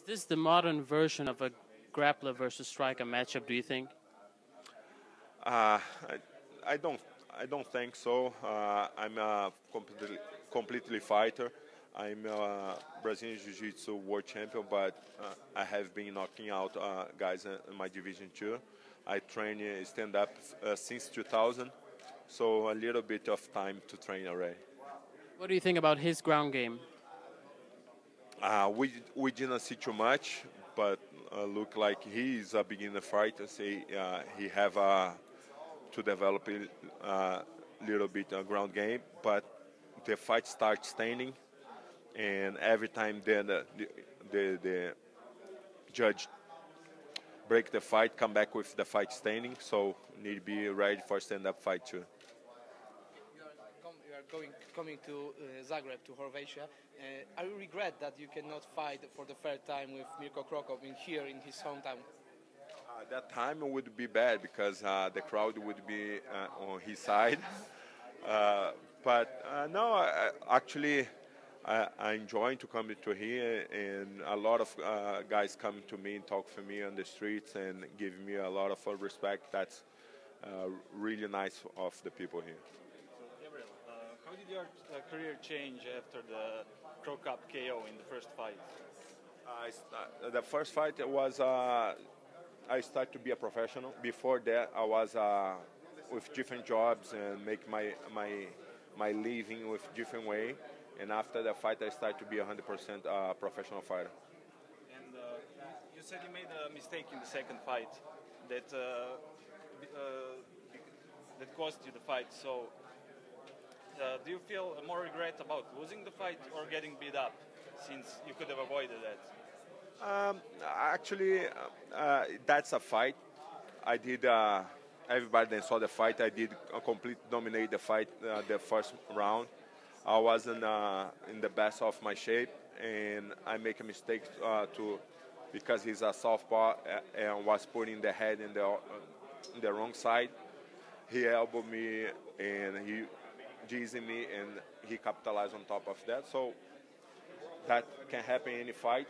this the modern version of a grappler versus striker matchup, do you think? Uh, I don't. I don't think so. I'm a completely fighter. I'm a Brazilian Jiu-Jitsu world champion, but I have been knocking out guys in my division too. I train stand-up since 2000, so a little bit of time to train already. What do you think about his ground game? We didn't see too much, but look like he is a beginner fighter. So he have to develop a little bit ground game, but the fight starts standing, and every time then the judge break the fight, come back with the fight standing. So need to be ready for stand-up fight too. You are coming to Zagreb, to Croatia. I regret that you cannot fight for the third time with Mirko Krokop here in his hometown. That time would be bad because the crowd would be on his side. No, actually, I enjoy to come to here, and a lot of guys come to me and talk to me on the streets and give me a lot of respect. That's really nice of the people here. Gabriel, how did your career change after the Crow Cup KO in the first fight? The first fight was I started to be a professional. Before that, I was with different jobs and make my living with different way. And after the fight, I started to be 100% professional fighter. And you said you made a mistake in the second fight that that cost you the fight. So, do you feel more regret about losing the fight or getting beat up, since you could have avoided that? Actually, that's a fight. I did. Everybody that saw the fight, I did completely dominate the fight. The first round, I wasn't in the best of my shape, and I make a mistake because he's a southpaw and was putting the head in the wrong side. He elbowed me and he jizzed me, and he capitalized on top of that. So that can happen in any fight.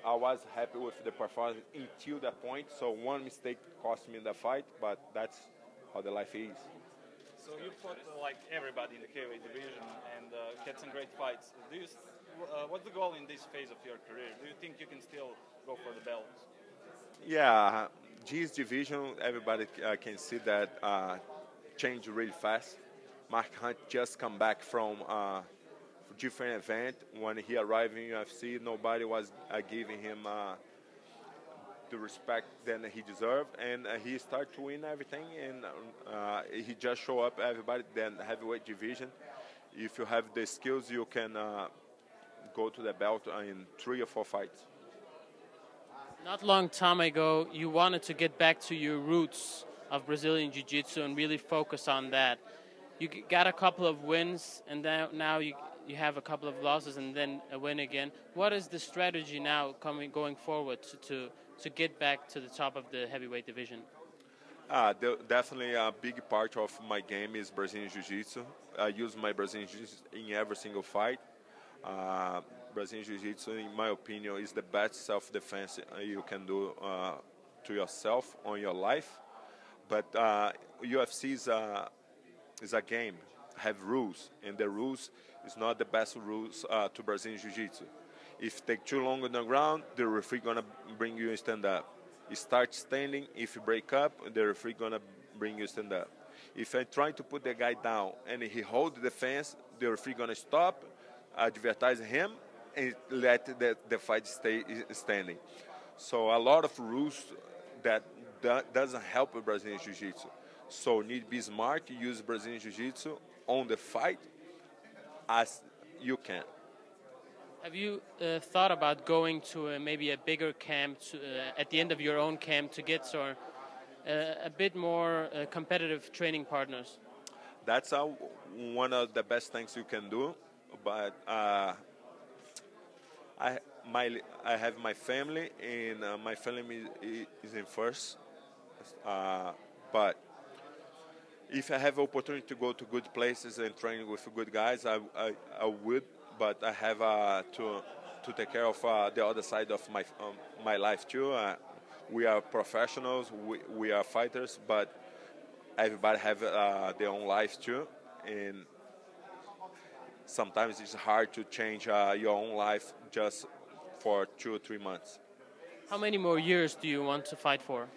I was happy with the performance until that point. So one mistake cost me the fight, but that's how the life is. So you fought like everybody in the KO division and had some great fights. What's the goal in this phase of your career? Do you think you can still go for the belt? Yeah, G's division, everybody can see that change really fast. Mark Hunt just come back from different event. When he arrived in UFC, nobody was giving him the respect that he deserved, and he started to win everything, and he just show up everybody. Then heavyweight division, if you have the skills, you can go to the belt in 3 or 4 fights. Not long time ago, you wanted to get back to your roots of Brazilian Jiu-Jitsu and really focus on that. You got a couple of wins, and now you have a couple of losses and then a win again. What is the strategy now going forward to get back to the top of the heavyweight division? Definitely a big part of my game is Brazilian Jiu-Jitsu. I use my Brazilian Jiu-Jitsu in every single fight. Brazilian Jiu-Jitsu, in my opinion, is the best self-defense you can do to yourself on your life. But UFC is a game, have rules, and the rules is not the best rules to Brazilian Jiu-Jitsu. If you take too long on the ground, the referee gonna bring you stand up. You start standing, if you break up, the referee gonna bring you stand up. If I try to put the guy down and he hold the fence, the referee gonna stop, advertise him, and let the fight stay standing. So a lot of rules that doesn't help with Brazilian Jiu-Jitsu. So need to be smart, use Brazilian Jiu-Jitsu on the fight as you can. Have you thought about going to maybe a bigger camp at the end of your own camp to get a bit more competitive training partners? That's one of the best things you can do. But I have my family, and my family is in first. But if I have opportunity to go to good places and train with good guys, I would. But I have to take care of the other side of my life too. We are professionals, we are fighters, but everybody have their own life too, and sometimes it's hard to change your own life just for 2 or 3 months. How many more years do you want to fight for?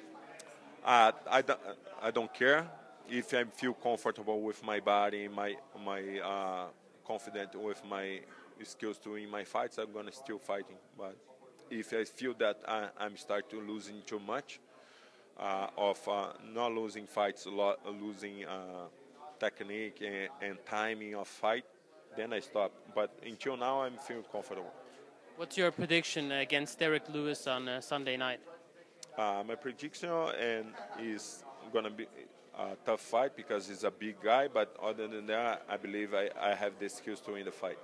I don't care. If I feel comfortable with my body, my confident with my skills to win my fights, I'm gonna still fighting. But if I feel that I'm start to losing too much, of not losing fights, losing technique and timing of fight, then I stop. But until now, I'm feeling comfortable. What's your prediction against Derrick Lewis on Sunday night? My prediction is gonna be a tough fight because he's a big guy. But other than that, I believe I have the skills to win the fight.